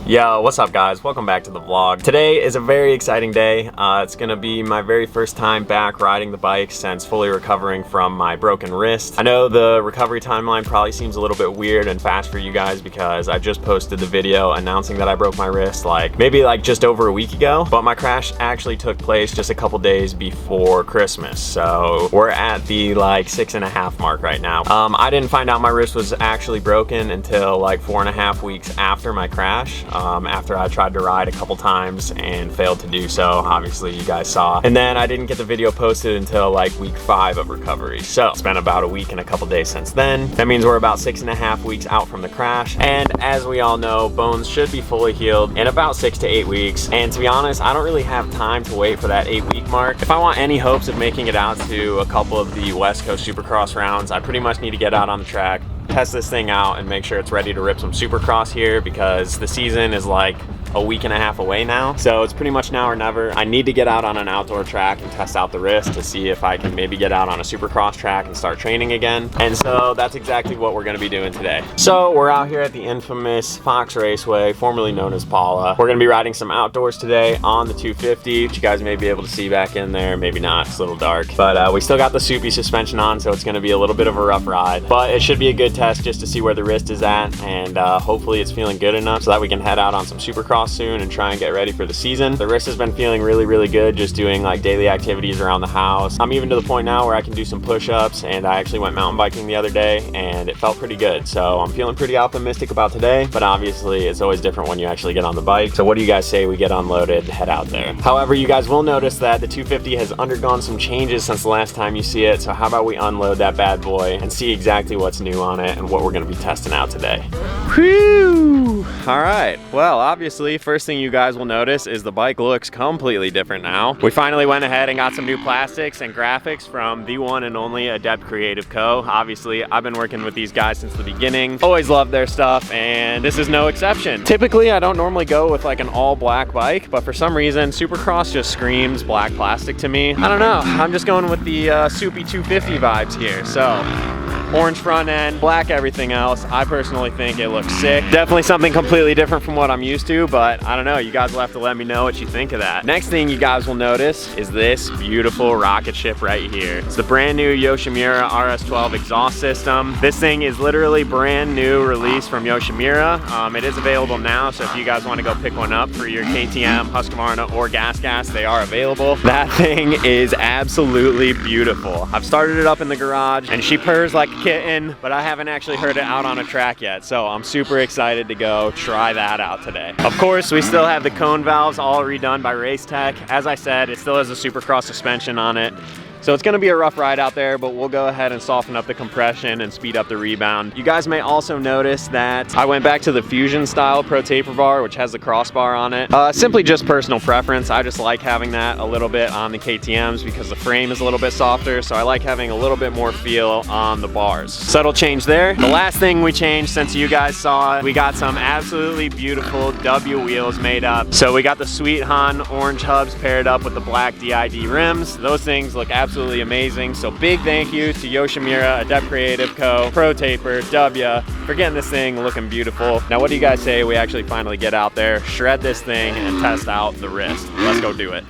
Yo, what's up guys? Welcome back to the vlog. Today is a very exciting day. It's gonna be my very first time back riding the bike since fully recovering from my broken wrist. I know the recovery timeline probably seems a little bit weird and fast for you guys because I just posted the video announcing that I broke my wrist maybe just over a week ago, but my crash actually took place just a couple days before Christmas. So we're at the 6.5 mark right now. I didn't find out my wrist was actually broken until 4.5 weeks after my crash. After I tried to ride a couple times and failed to do so, obviously you guys saw. And then I didn't get the video posted until week 5 of recovery. So it's been about a week and a couple days since then. That means we're about 6.5 weeks out from the crash. And as we all know, bones should be fully healed in about 6 to 8 weeks. And to be honest, I don't really have time to wait for that 8-week mark. If I want any hopes of making it out to a couple of the West Coast Supercross rounds, I pretty much need to get out on the track, test this thing out, and make sure it's ready to rip some Supercross here, because the season is a week and a half away now. So it's pretty much now or never. I need to get out on an outdoor track and test out the wrist to see if I can maybe get out on a Supercross track and start training again. And so that's exactly what we're gonna be doing today. So we're out here at the infamous Fox Raceway, formerly known as Paula. We're gonna be riding some outdoors today on the 250, which you guys may be able to see back in there, maybe not, it's a little dark. But we still got the soupy suspension on, so it's gonna be a little bit of a rough ride. But it should be a good test just to see where the wrist is at, and hopefully it's feeling good enough so that we can head out on some Supercross soon and try and get ready for the season. The wrist has been feeling really good, just doing daily activities around the house. I'm even to the point now where I can do some push-ups, and I actually went mountain biking the other day and it felt pretty good. So I'm feeling pretty optimistic about today, but obviously it's always different when you actually get on the bike. So what do you guys say we get unloaded, head out there? However, you guys will notice that the 250 has undergone some changes since the last time you see it. So how about we unload that bad boy and see exactly what's new on it and what we're gonna be testing out today. Whew! All right, well, obviously first thing you guys will notice is the bike looks completely different now. We finally went ahead and got some new plastics and graphics from the one and only Adept Creative Co. Obviously, I've been working with these guys since the beginning. Always loved their stuff, and this is no exception. Typically, I don't normally go with an all black bike, but for some reason, Supercross just screams black plastic to me. I don't know, I'm just going with the soupy 250 vibes here, so. Orange front end, black everything else. I personally think it looks sick. Definitely something completely different from what I'm used to, but I don't know, you guys will have to let me know what you think of that. Next thing you guys will notice is this beautiful rocket ship right here. It's the brand new Yoshimura RS12 exhaust system. This thing is literally brand new, release from Yoshimura. It is available now, so if you guys want to go pick one up for your KTM, Husqvarna, or Gas, they are available. That thing is absolutely beautiful. I've started it up in the garage and she purrs like a kitten, but I haven't actually heard it out on a track yet, so I'm super excited to go try that out today. Of course, we still have the cone valves all redone by Race Tech. As I said, it still has a Supercross suspension on it. So it's gonna be a rough ride out there, but we'll go ahead and soften up the compression and speed up the rebound. You guys may also notice that I went back to the Fusion style Pro Taper bar, which has the crossbar on it. Simply just personal preference. I just like having that a little bit on the KTMs because the frame is a little bit softer, so I like having a little bit more feel on the bars. Subtle change there. The last thing we changed since you guys saw it, we got some absolutely beautiful W wheels made up. So we got the Sweet Han orange hubs paired up with the black DID rims. Those things look absolutely amazing. So big thank you to Yoshimura, Adept Creative Co, Pro Taper, W for getting this thing looking beautiful. Now what do you guys say we actually finally get out there, shred this thing, and test out the wrist? Let's go do it.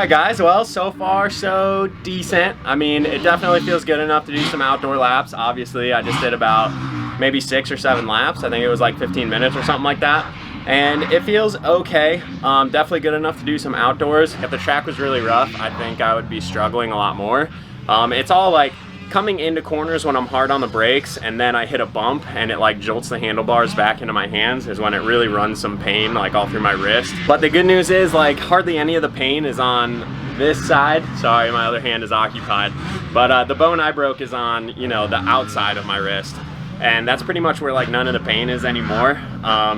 Alright guys, well, so far so decent. I mean, it definitely feels good enough to do some outdoor laps. Obviously, I just did about maybe 6 or 7 laps. I think it was like 15 minutes or something like that. And it feels okay. Definitely good enough to do some outdoors. If the track was really rough, I think I would be struggling a lot more. It's all like coming into corners when I'm hard on the brakes and then I hit a bump and it like jolts the handlebars back into my hands is when it really runs some pain like all through my wrist. But the good news is like hardly any of the pain is on this side. Sorry, my other hand is occupied. But the bone I broke is on, you know, the outside of my wrist. And that's pretty much where like none of the pain is anymore.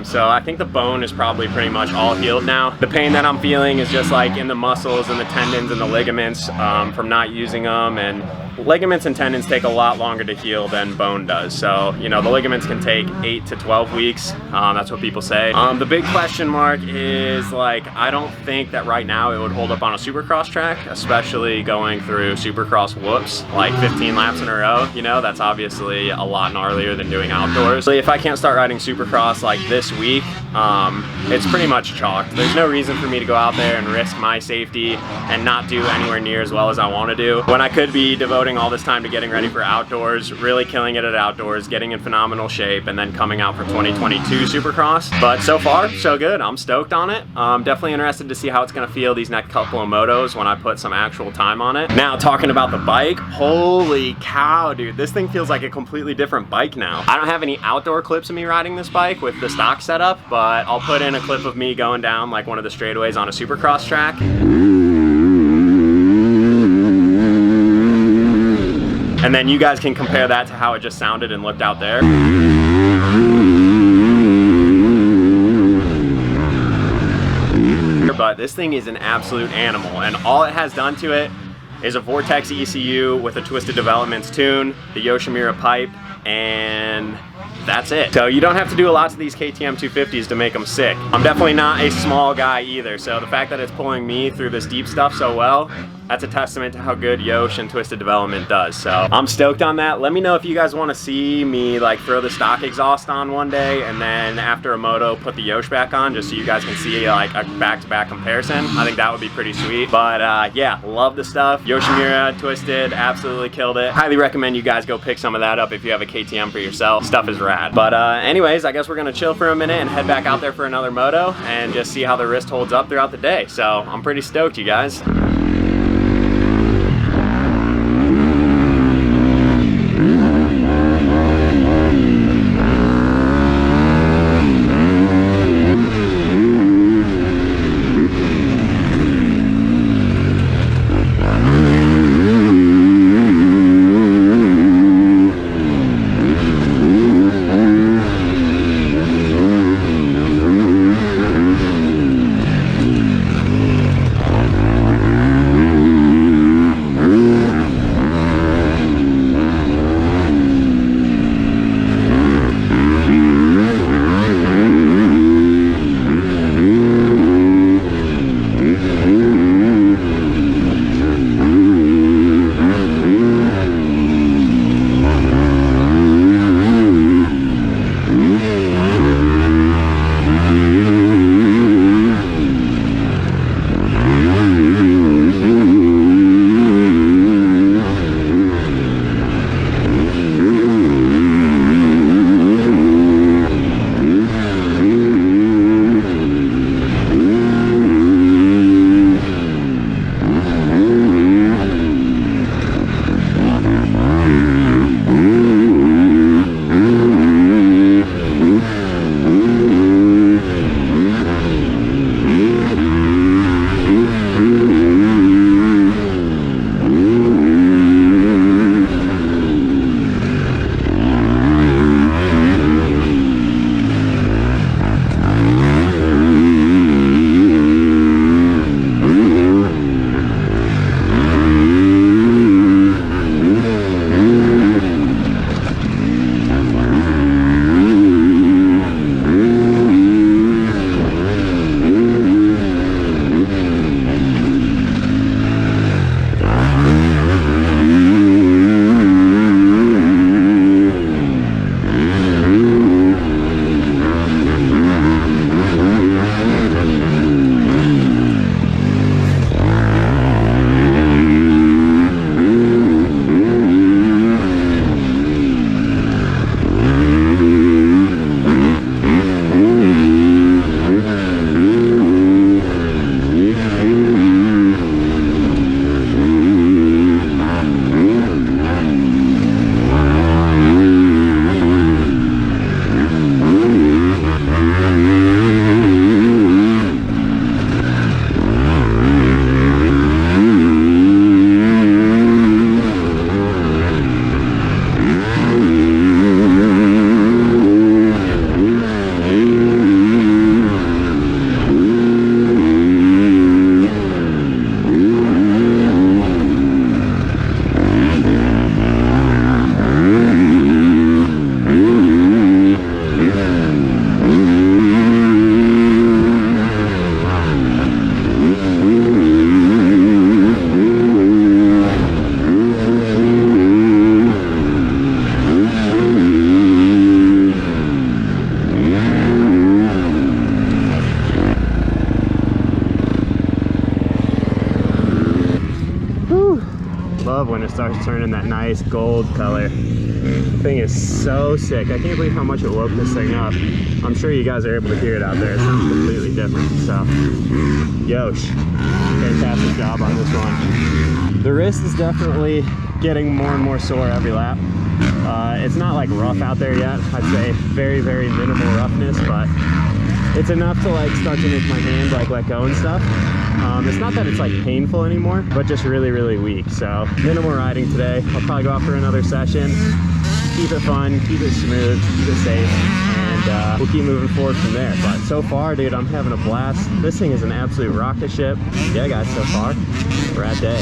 So I think the bone is probably pretty much all healed now. The pain that I'm feeling is just like in the muscles and the tendons and the ligaments from not using them, and ligaments and tendons take a lot longer to heal than bone does. So, you know, the ligaments can take 8 to 12 weeks. That's what people say. The big question mark is like, I don't think that right now it would hold up on a supercross track, especially going through supercross whoops, like 15 laps in a row. You know, that's obviously a lot gnarlier than doing outdoors. So if I can't start riding supercross like this week, it's pretty much chalked. There's no reason for me to go out there and risk my safety and not do anywhere near as well as I want to do, when I could be devoting all this time to getting ready for outdoors, really killing it at outdoors, getting in phenomenal shape, and then coming out for 2022 Supercross. But so far, so good. I'm stoked on it. I'm definitely interested to see how it's going to feel these next couple of motos when I put some actual time on it. Now, talking about the bike, holy cow, dude. This thing feels like a completely different bike now. I don't have any outdoor clips of me riding this bike with the stock setup, but I'll put in a clip of me going down like one of the straightaways on a Supercross track. And then you guys can compare that to how it just sounded and looked out there. But this thing is an absolute animal, and all it has done to it is a Vortex ECU with a Twisted Developments tune, the Yoshimura pipe, and that's it. So you don't have to do a lot to these KTM 250s to make them sick. I'm definitely not a small guy either, so the fact that it's pulling me through this deep stuff so well, that's a testament to how good Yosh and Twisted Development does. So I'm stoked on that. Let me know if you guys want to see me like throw the stock exhaust on one day and then after a moto put the Yosh back on, just so you guys can see like a back-to-back comparison. I think that would be pretty sweet. But yeah, love the stuff. Yoshimura, Twisted, absolutely killed it. Highly recommend you guys go pick some of that up if you have a KTM for yourself. Stuff is rad. But anyways, I guess we're gonna chill for a minute and head back out there for another moto and just see how the wrist holds up throughout the day. So I'm pretty stoked, you guys. it starts turning that nice gold color. The thing is so sick. I can't believe how much it woke this thing up. I'm sure you guys are able to hear it out there. It sounds completely different. So, Yosh, fantastic job on this one. The wrist is definitely getting more and more sore every lap. It's not like rough out there yet. I'd say very, very minimal roughness, but it's enough to like start to make my hand like let go and stuff. It's not that it's like painful anymore, but just really, really weak. So minimal riding today. I'll probably go out for another session. Keep it fun, keep it smooth, keep it safe, and we'll keep moving forward from there. But so far, dude, I'm having a blast. This thing is an absolute rocket ship. Yeah, guys, so far, rad day.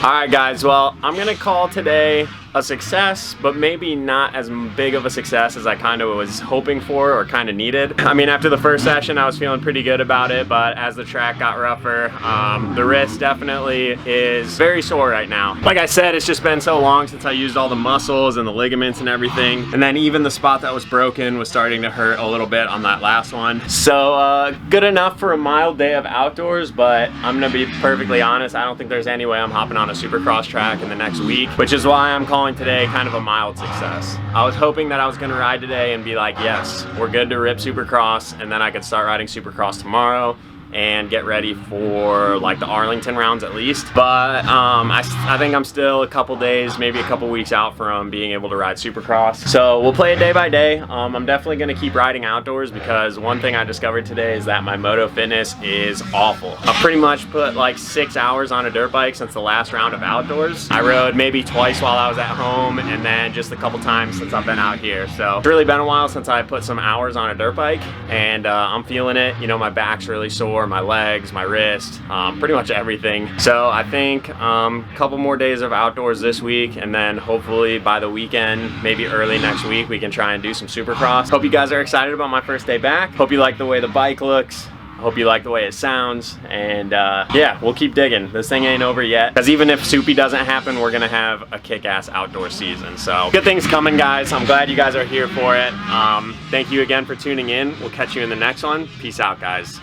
Alright guys, well, I'm gonna call today a success, but maybe not as big of a success as I kind of was hoping for or kind of needed. I mean, after the first session, I was feeling pretty good about it, but as the track got rougher, the wrist definitely is very sore right now. Like I said, it's just been so long since I used all the muscles and the ligaments and everything, and then even the spot that was broken was starting to hurt a little bit on that last one. So good enough for a mild day of outdoors, but I'm gonna be perfectly honest, I don't think there's any way I'm hopping on a Supercross track in the next week, which is why I'm calling today kind of a mild success. I was hoping that I was gonna ride today and be like, yes, we're good to rip Supercross, and then I could start riding Supercross tomorrow and get ready for like the Arlington rounds at least. But I think I'm still a couple days, maybe a couple weeks out from being able to ride Supercross. So we'll play it day by day. I'm definitely gonna keep riding outdoors because one thing I discovered today is that my moto fitness is awful. I've pretty much put like 6 hours on a dirt bike since the last round of outdoors. I rode maybe twice while I was at home and then just a couple times since I've been out here. So it's really been a while since I put some hours on a dirt bike, and I'm feeling it. You know, my back's really sore, my legs, my wrist, pretty much everything. So I think a couple more days of outdoors this week, and then hopefully by the weekend, maybe early next week, we can try and do some Supercross. Hope you guys are excited about my first day back. Hope you like the way the bike looks. Hope you like the way it sounds, and yeah, we'll keep digging. This thing ain't over yet, because even if Soupy doesn't happen, we're gonna have a kick-ass outdoor season. So good things coming, guys. I'm glad you guys are here for it. Thank you again for tuning in. We'll catch you in the next one. Peace out, guys.